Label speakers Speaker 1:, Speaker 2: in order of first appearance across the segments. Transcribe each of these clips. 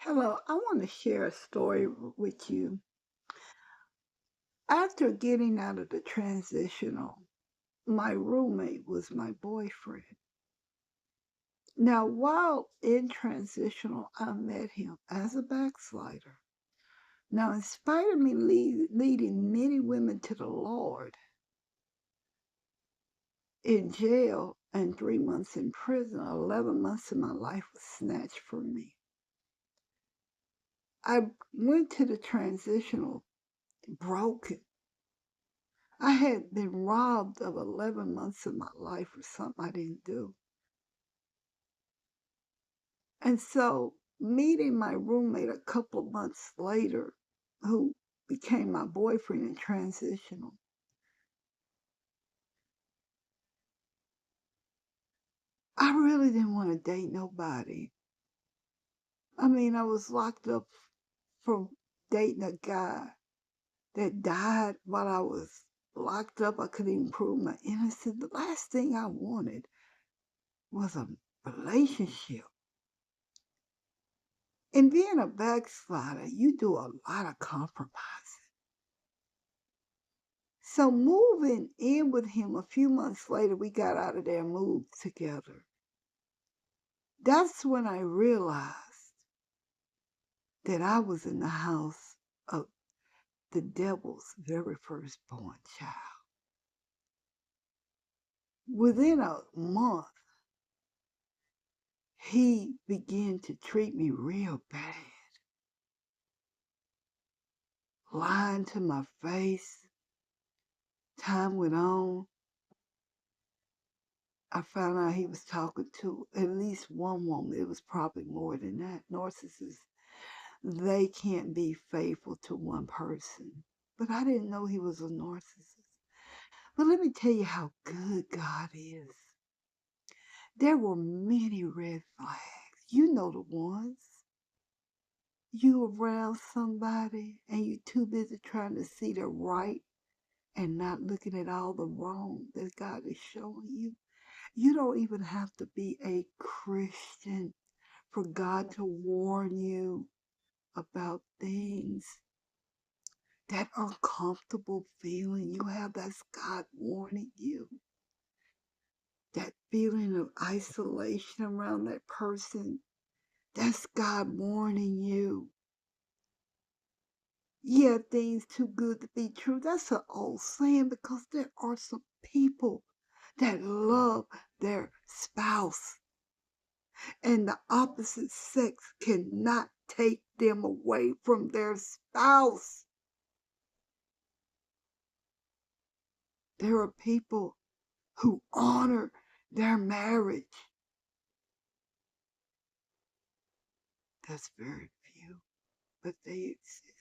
Speaker 1: Hello, I want to share a story with you. After getting out of the transitional, my roommate was my boyfriend. Now, while in transitional, I met him as a backslider. Now, in spite of me leading many women to the Lord in jail and 3 months in prison, 11 months of my life was snatched from me. I went to the transitional broken. I had been robbed of 11 months of my life for something I didn't do. And so, meeting my roommate a couple of months later, who became my boyfriend in transitional, I really didn't want to date nobody. I mean, I was locked up from dating a guy that died while I was locked up. I couldn't even prove my innocence. The last thing I wanted was a relationship. And being a backslider, you do a lot of compromising. So moving in with him a few months later, we got out of there and moved together. That's when I realized that I was in the house of the devil's very firstborn child. Within a month, he began to treat me real bad, lying to my face. Time went on. I found out he was talking to at least one woman. It was probably more than that. Narcissists, they can't be faithful to one person. But I didn't know he was a narcissist. But let me tell you how good God is. There were many red flags. You know the ones. You around somebody and you're too busy trying to see the right and not looking at all the wrong that God is showing you. You don't even have to be a Christian for God to warn you about things. That uncomfortable feeling you have, that's God warning you. That feeling of isolation around that person, that's God warning you. Yeah, things too good to be true. That's an old saying because there are some people that love their spouse, and the opposite sex cannot take them away from their spouse. There are people who honor their marriage. That's very few, but they exist.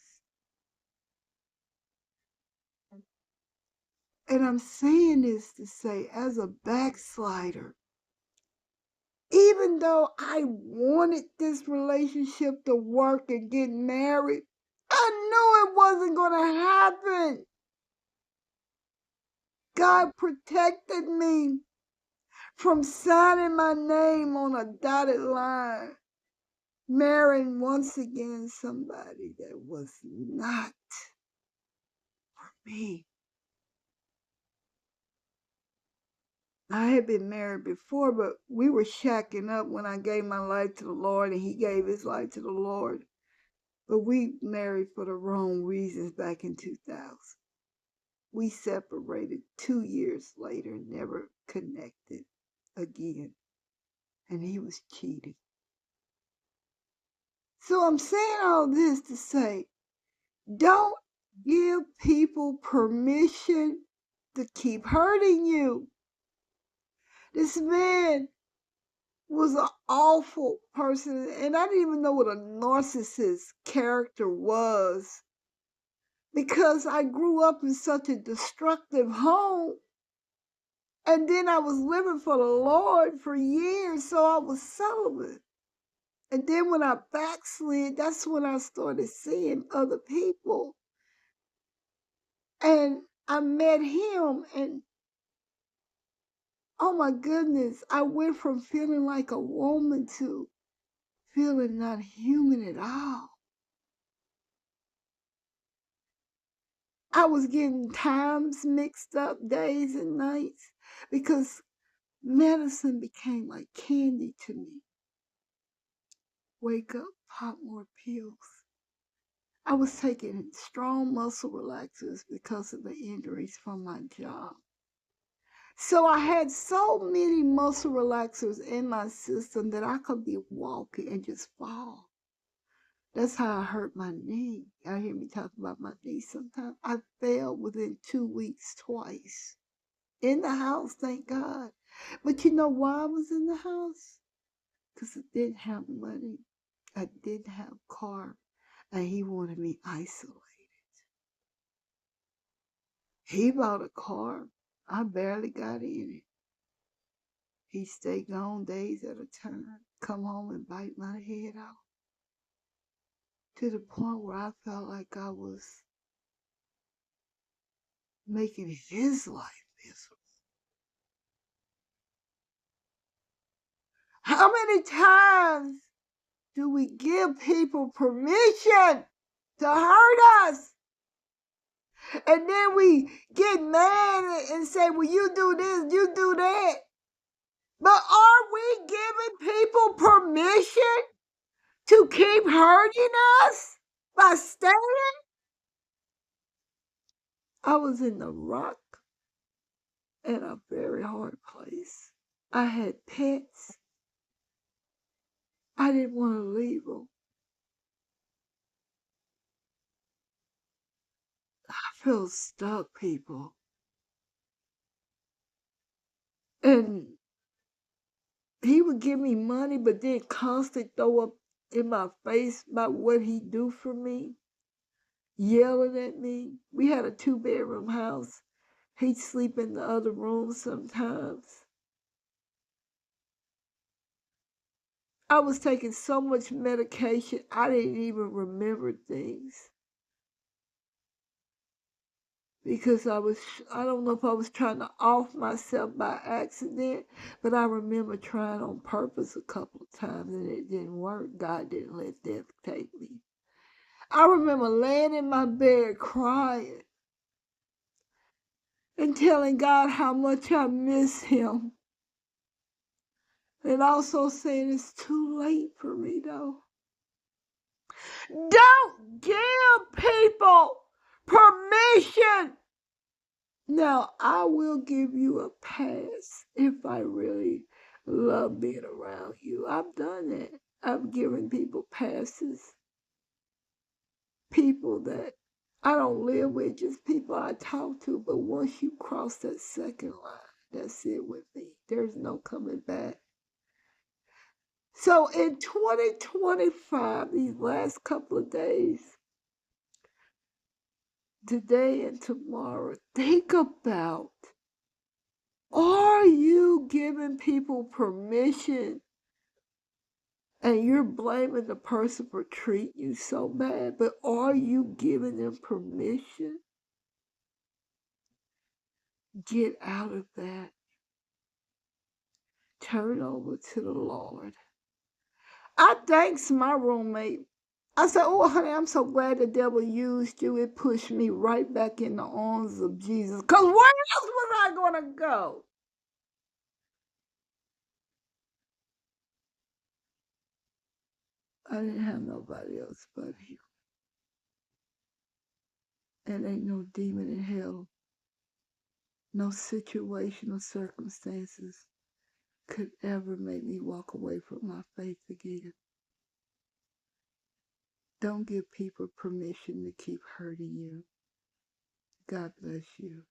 Speaker 1: And I'm saying this to say, as a backslider, even though I wanted this relationship to work and get married, I knew it wasn't going to happen. God protected me from signing my name on a dotted line, marrying once again somebody that was not for me. I had been married before, but we were shacking up when I gave my life to the Lord and he gave his life to the Lord. But we married for the wrong reasons back in 2000. We separated 2 years later, never connected again. And he was cheating. So I'm saying all this to say, don't give people permission to keep hurting you. This man was an awful person, and I didn't even know what a narcissist character was because I grew up in such a destructive home. And then I was living for the Lord for years, so I was celibate. And then when I backslid, that's when I started seeing other people. And I met him, and oh my goodness, I went from feeling like a woman to feeling not human at all. I was getting times mixed up, days and nights, because medicine became like candy to me. Wake up, pop more pills. I was taking strong muscle relaxers because of the injuries from my job. So I had so many muscle relaxers in my system that I could be walking and just fall. That's how I hurt my knee. Y'all hear me talk about my knee sometimes. I fell within 2 weeks twice. In the house, thank God. But you know why I was in the house? Because I didn't have money. I didn't have a car. And he wanted me isolated. He bought a car. I barely got in it. He stayed gone days at a time. Come home and bite my head off. To the point where I felt like I was making his life miserable. How many times do we give people permission to hurt us? And then we get mad and say, well, you do this, you do that. But are we giving people permission to keep hurting us by staying? I was in the rock in a very hard place. I had pets. I didn't want to leave them. I feel stuck, people. And he would give me money, but then constantly throw up in my face about what he do for me, yelling at me. We had a 2-bedroom house. He'd sleep in the other room sometimes. I was taking so much medication, I didn't even remember things. Because I don't know if I was trying to off myself by accident, but I remember trying on purpose a couple of times and it didn't work. God didn't let death take me. I remember laying in my bed crying and telling God how much I miss him. And also saying it's too late for me though. Don't give people permission. Now, I will give you a pass if I really love being around you. I've done that. I've given people passes. People that I don't live with, just people I talk to. But once you cross that second line, that's it with me. There's no coming back. So in 2025, these last couple of days, today and tomorrow, think about, are you giving people permission and you're blaming the person for treating you so bad, but are you giving them permission? Get out of that. Turn over to the Lord. I thanks my roommate. I said, oh, honey, I'm so glad the devil used you. It pushed me right back in the arms of Jesus. Because where else was I going to go? I didn't have nobody else but him. And ain't no demon in hell, no situation or circumstances could ever make me walk away from my faith again. Don't give people permission to keep hurting you. God bless you.